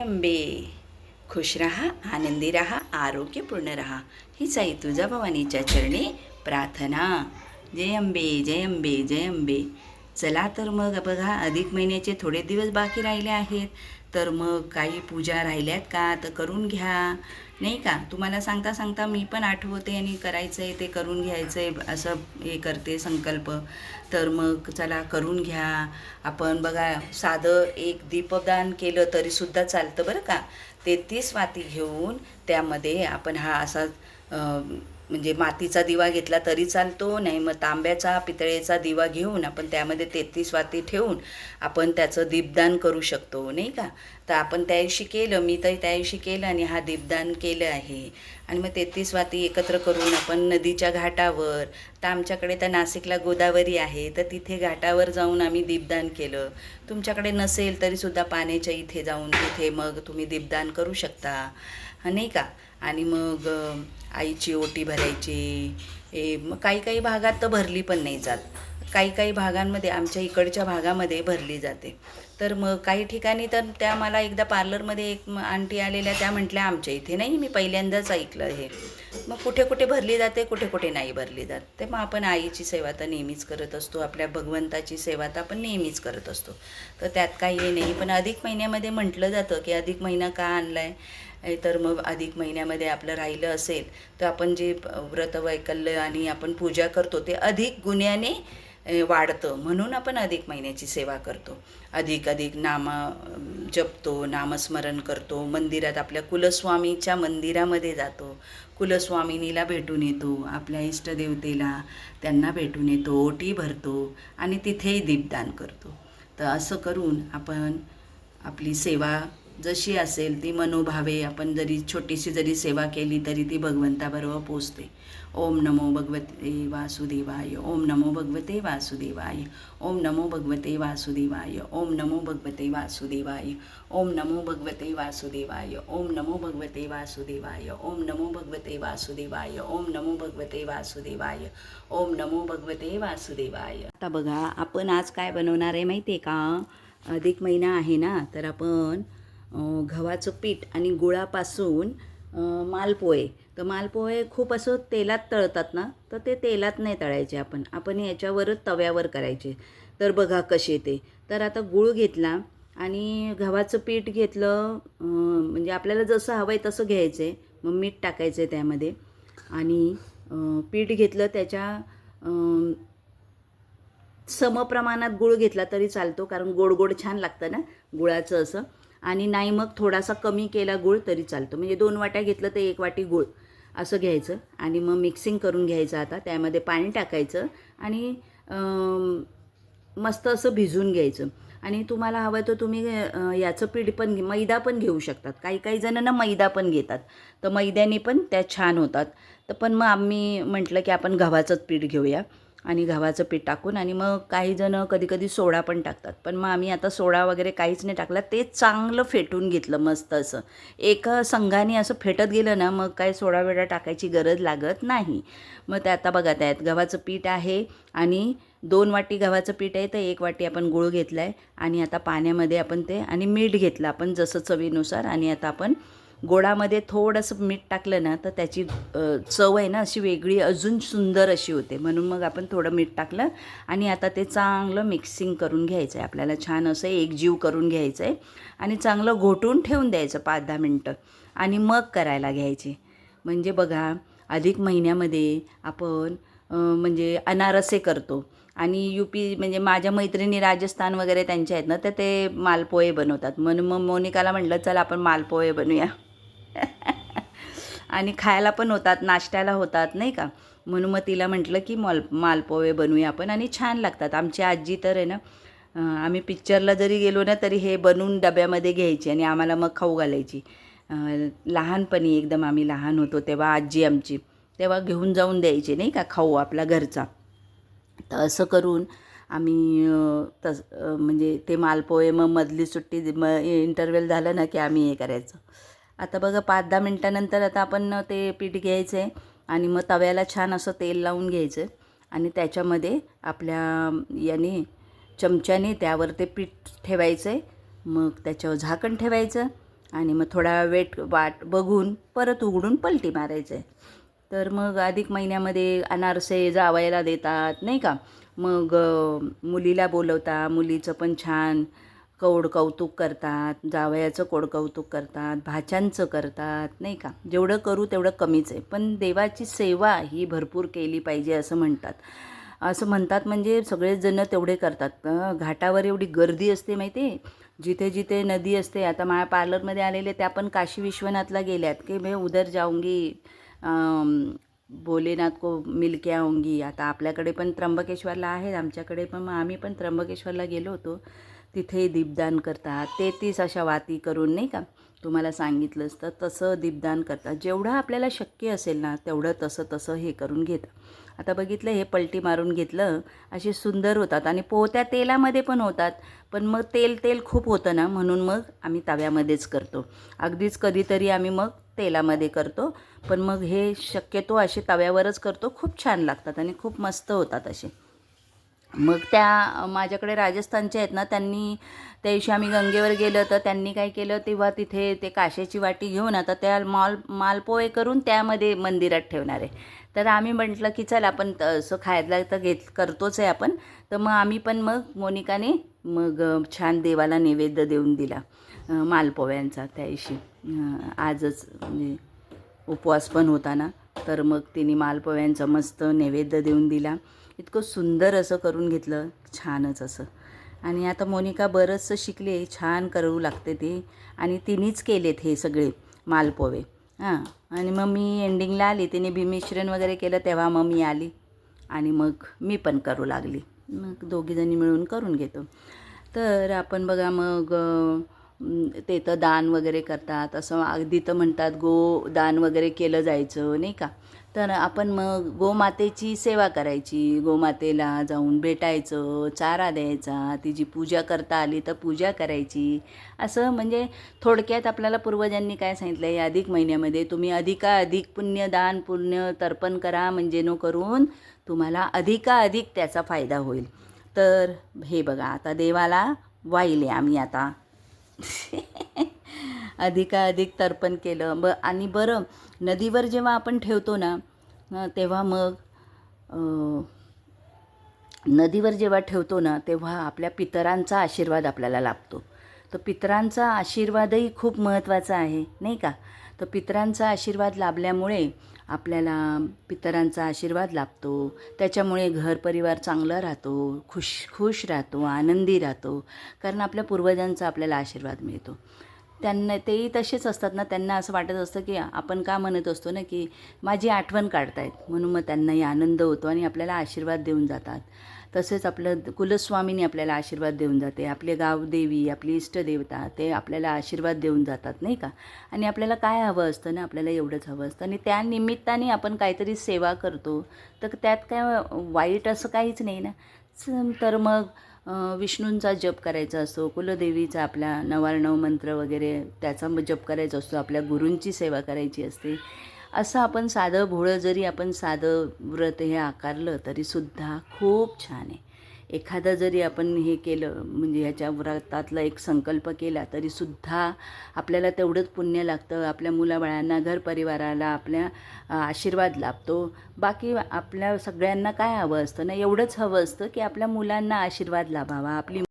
अंबे, खुश रहा, आनंदी रहा, आरोग्यपूर्ण रहा, हीच आई तुझा भवानीच्या चरणी प्रार्थना. जय अंबे, जय अंबे, जय अंबे. चला तर मग बघा, अधिक महिन्याचे थोडे दिवस बाकी राहिले आहेत. तर मग काही पूजा राहिल्यात का तर करून घ्या, नाही का. तुम्हाला सांगता सांगता मी पण आठवते आणि करायचं आहे ते करून घ्यायचं आहे असं हे करते संकल्प. तर मग चला करून घ्या. आपण बघा, साधं एक दीपदान केलं तरीसुद्धा चालतं बरं का. 33 वाती घेऊन त्यामध्ये आपण हा असा म्हणजे मातीचा दिवा घेतला तरी चालतो, नाही मग तांब्याचा पितळेचा दिवा घेऊन आपण त्यामध्ये 33 वाती ठेवून आपण त्याचं दीपदान करू शकतो, नाही का. तर आपण त्या दिवशी केलं, मी तर त्या दिवशी केलं आणि हा दीपदान केलं आहे. आणि मग 33 वाती एकत्र करून आपण नदीच्या घाटावर, तर आमच्याकडे तर नाशिकला गोदावरी आहे, तर तिथे घाटावर जाऊन आम्ही दीपदान केलं. तुमच्याकडे नसेल तरीसुद्धा पाण्याच्या इथे जाऊन तिथे मग तुम्ही दीपदान करू शकता, नाही का. आणि मग आईची ओटी भरायची. मग काही काही भागात तर भरली पण नाही जात, काही काही भागांमध्ये आमच्या इकडच्या भागामध्ये भरली जाते. तर मग काही ठिकाणी तर त्या मला एकदा पार्लरमध्ये एक आंटी आलेल्या, त्या म्हटल्या आमच्या इथे नाही, मी पहिल्यांदाच ऐकलं हे. मग कुठे कुठे भरली जाते, कुठे कुठे नाही भरली जात. ते मग आपण आईची सेवा तर नेहमीच करत असतो, आपल्या भगवंताची सेवा तर आपण नेहमीच करत असतो, तर त्यात काही हे नाही. पण अधिक महिन्यामध्ये म्हटलं जातं की अधिक महिना का आणला आहे, तर मग अधिक महिन्यामध्ये आपलं राहिलं असेल तर आपण जे व्रत वैकल्य आणि आपण पूजा करतो ते अधिक गुण्याने वाढतं, म्हणून आपण अधिक महिन्याची सेवा करतो. अधिक अधिक जपतो, नामस्मरण करतो, मंदिरात आपल्या कुलस्वामीच्या मंदिरामध्ये जातो, कुलस्वामिनीला भेटून येतो, आपल्या इष्टदेवतेला त्यांना भेटून येतो, ओटी भरतो आणि तिथेही दीपदान करतो. तर असं करून आपण आपली सेवा जशी असेल ती मनोभावे आपण जरी छोटीशी जरी सेवा केली तरी ती भगवंताबरोबर पोचते. ओम नमो भगवते वासुदेवाय, ओम नमो भगवते वासुदेवाय, ओम नमो भगवते वासुदेवाय, ओम नमो भगवते वासुदेवाय, ओम नमो भगवते वासुदेवाय, ओम नमो भगवते वासुदेवाय, ओम नमो भगवते वासुदेवाय, ओम नमो भगवते वासुदेवाय, ओम नमो भगवते वासुदेवाय. आता बघा, आपण आज काय बनवणार आहे माहिती आहे का. अधिक महिना आहे ना, तर आपण गव्हाचं पीठ आणि गुळापासून मालपोहे. तर मालपोहे खूप असं तेलात तळतात ना, तर ते तेलात नाही तळायचे, आपण याच्यावरच तव्यावर करायचे. तर बघा कसे ते. तर आता गूळ घेतला आणि गव्हाचं पीठ घेतलं, म्हणजे आपल्याला जसं हवं आहे तसं घ्यायचं आहे. मग मीठ टाकायचं आहे त्यामध्ये आणि पीठ घेतलं, त्याच्या समप्रमाणात गूळ घेतला तरी चालतो, कारण गोड गोड छान लागतं ना गुळाचं असं. आणि नाही मग थोडासा कमी केला गूळ तरी चालतो, म्हणजे 2 वाट्या घेतलं तर 1 वाटी गूळ असं घ्यायचं. आणि मग मिक्सिंग करून घ्यायचं. आता त्यामध्ये पाणी टाकायचं आणि मस्त असं भिजवून घ्यायचं. आणि तुम्हाला हवं तर तुम्ही याचं पीठ पण मैदा पण घेऊ शकतात. काही काही जणांना मैदा पण घेतात, तर मैद्याने पण त्या छान होतात. तर पण मग आम्ही म्हटलं की आपण गव्हाचंच पीठ घेऊया आणि गव्हाचं पीठ टाकून, आणि मग काही जणं कधी कधी सोडा पण टाकतात, पण मग आम्ही आता सोडा वगैरे काहीच नाही टाकला. ते चांगलं फेटून घेतलं मस्त असं, एका संघाने असं फेटत गेलं ना, मग काय सोडा वेडा टाकायची गरज लागत नाही. मग ते आता बघा, त्यात गव्हाचं पीठ आहे आणि 2 वाटी गव्हाचं पीठ आहे, तर 1 वाटी आपण गूळ घेतला आहे. आणि आता पाण्यामध्ये आपण ते आणि मीठ घेतलं आपण जसं चवीनुसार. आणि आता आपण गोडामध्ये थोडंसं मीठ टाकलं ना, तर त्याची चव आहे ना अशी वेगळी अजून सुंदर अशी होते, म्हणून मग आपण थोडं मीठ टाकलं. आणि आता ते चांगलं मिक्सिंग करून घ्यायचं आहे आपल्याला, छान असं एकजीव करून घ्यायचं आहे आणि चांगलं घोटून ठेवून द्यायचं 5-10 मिनटं आणि मग करायला घ्यायचे. म्हणजे बघा, अधिक महिन्यामध्ये आपण म्हणजे अनारसे करतो. आणि UP म्हणजे माझ्या मैत्रिणी राजस्थान वगैरे त्यांच्या आहेत ना, तर ते मालपोहे बनवतात. म्हणून मग मोनिकाला म्हटलं चला आपण मालपोहे बनवूया. आणि खायला पण होतात, नाश्त्याला होतात, नाही का. म्हणून मग तिला म्हटलं की मालपोहे बनवूया आपण, आणि छान लागतात. आमची आजी तर आहे ना, आम्ही पिक्चरला जरी गेलो ना तरी हे बनवून डब्यामध्ये घ्यायची आणि आम्हाला मग खाऊ घालायची. लहानपणी एकदम आम्ही लहान होतो तेव्हा आजी आमची तेव्हा घेऊन जाऊन द्यायची, नाही का, खाऊ आपला घरचा. तर असं करून आम्ही म्हणजे ते मालपोहे मग मधली सुट्टी इंटरव्हेल झालं ना की आम्ही हे करायचं. आता बघा 5-10 मिनटानंतर आता आपण ते पीठ घ्यायचं आहे आणि मग तव्याला छान असं तेल लावून घ्यायचं आणि त्याच्यामध्ये आपल्या याने चमच्याने त्यावर ते पीठ ठेवायचं आहे. मग त्याच्यावर झाकण ठेवायचं आणि मग थोडा वाट बघून परत उघडून पलटी मारायचं आहे. तर मग अधिक महिन्यामध्ये अनारसे जावयाला देतात नाही का. मग मुलीला बोलवता, मुलीचं पण छान कौतुक करतात, जावयाचं कौतुक करतात, भाच्यांचं करतात नाही का. जेवढं करू तेवढं कमीच आहे, पण देवाची सेवा ही भरपूर केली पाहिजे असं म्हणतात. असं म्हणतात म्हणजे सगळेच जण तेवढे करतात. घाटावर एवढी गर्दी असते माहिती आहे, जिथे जिथे नदी असते. आता माझ्या पार्लरमध्ये आलेले त्या पण काशी विश्वनाथला गेल्यात की मैं उधर जाऊंगी, भोलेनाथ को मिल के आऊंगी. आता आपल्याकडे पण त्र्यंबकेश्वरला आहे आमच्याकडे पण, मग आम्ही पण त्र्यंबकेश्वरला गेलो होतो. तिथे दीपदान करतात, 33 अशा वाती करून नाही का, तुम्हाला सांगितलं असतं तसं दीपदान करतात. जेवढं आपल्याला शक्य असेल ना तेवढं तसं तसं हे करून घेतात. आता बघितलं, हे पलटी मारून घेतलं, असे सुंदर होतात आणि पोहत्या तेलामध्ये पण होतात. पण मग तेल खूप होतं ना, म्हणून मग आम्ही तव्यामध्येच करतो. अगदीच कधीतरी आम्ही मग तेलामध्ये करतो, पण मग हे शक्यतो असे तव्यावरच करतो. खूप छान लागतात आणि खूप मस्त होतात असे. मग त्या माझ्याकडे राजस्थानच्या आहेत ना, त्यांनी त्या दिवशी आम्ही गंगेवर गेलो तर त्यांनी काय केलं, तेव्हा तिथे ते काशेची वाटी घेऊन आता त्या मालपोहे करून त्यामध्ये मंदिरात ठेवणार आहे. तर आम्ही म्हटलं की चल आपण तसं खायला तर करतोच आहे आपण. तर मग आम्ही पण मग मोनिकाने मग छान देवाला नैवेद्य देऊन दिला मालपोह्यांचा त्या दिवशी. आजच म्हणजे उपवास पण होता ना, तर मग तिने मालपोह्यांचा मस्त नैवेद्य देऊन दिला. इतकं सुंदर असं करून घेतलं, छानच असं. आणि आता मोनिका बरंचसं शिकले, छान करू लागते ते. आणि तिनेच केलेत हे सगळे मालपोहे. आणि मग मी एंडिंगला आली, तिने मिश्रण वगैरे केलं तेव्हा मग मी आली आणि मग मी पण करू लागली. मग दोघीजणी मिळून करून घेतो. तर आपण बघा मग ते तर दान वगैरे करतात, असं अगदी तर म्हणतात दान वगैरे केलं जायचं नाही का. तर आपण मग गोमातेची सेवा करायची, गोमातेला जाऊन भेटायचं, चारा द्यायचा, तिची पूजा करता आली तर पूजा करायची. असं म्हणजे थोडक्यात आपल्याला पूर्वजांनी काय सांगितलं आहे, अधिक महिन्यामध्ये तुम्ही अधिकाधिक पुण्यदान पुण्य तर्पण करा, म्हणजे करून तुम्हाला अधिकाधिक त्याचा फायदा होईल. तर हे बघा, आता देवाला वाहिले आम्ही आता अधिकाधिक तर्पण केलं. आणि बरं, नदीवर जेव्हा आपण ठेवतो ना, तेव्हा मग नदीवर जेव्हा ठेवतो ना तेव्हा आपल्या पितरांचा आशीर्वाद आपल्याला लाभतो. तर पितरांचा आशीर्वादही खूप महत्त्वाचा आहे नाही का. तर पितरांचा आशीर्वाद लाभल्यामुळे आपल्याला पितरांचा आशीर्वाद लाभतो. त्याच्यामुळे घर परिवार चांगला राहतो, खुश राहतो, आनंदी राहतो, कारण आपल्या पूर्वजांचा आपल्याला आशीर्वाद मिळतो. त्यांना तेही तसेच असतात ना, त्यांना असं वाटत असतं की आपण का म्हणत असतो ना की माझी आठवण काढतायत, म्हणून मग त्यांनाही आनंद होतो आणि आपल्याला आशीर्वाद देऊन जातात. तसेच आपलं कुलस्वामीनी आपल्याला आशीर्वाद देऊन जाते, आपले गावदेवी, आपली इष्टदेवता ते आपल्याला आशीर्वाद देऊन जातात नाही का. आणि आपल्याला काय हवं असतं ना, आपल्याला एवढंच हवं असतं आणि त्या निमित्ताने आपण काहीतरी सेवा करतो, तर त्यात काय वाईट असं काहीच नाही ना. तर मग विष्णूंचा जप करायचा असतो, कुलदेवीचा आपल्या 99 मंत्र वगैरे त्याचा जप करायचा असतो, आपल्या गुरूंची सेवा करायची असते. असं आपण साधं भोळं जरी आपण साधं व्रत हे आकारलं तरीसुद्धा खूप छान आहे. एखादं जरी आपण हे केलं म्हणजे ह्याच्या व्रतातला एक संकल्प केला तरीसुद्धा आपल्याला तेवढंच पुण्य लागतं. आपल्या मुलाबाळांना, घरपरिवाराला आपल्या आशीर्वाद लाभतो. बाकी आपल्या सगळ्यांना काय हवं असतं ना, एवढंच हवं असतं की आपल्या मुलांना आशीर्वाद लाभावा, आपली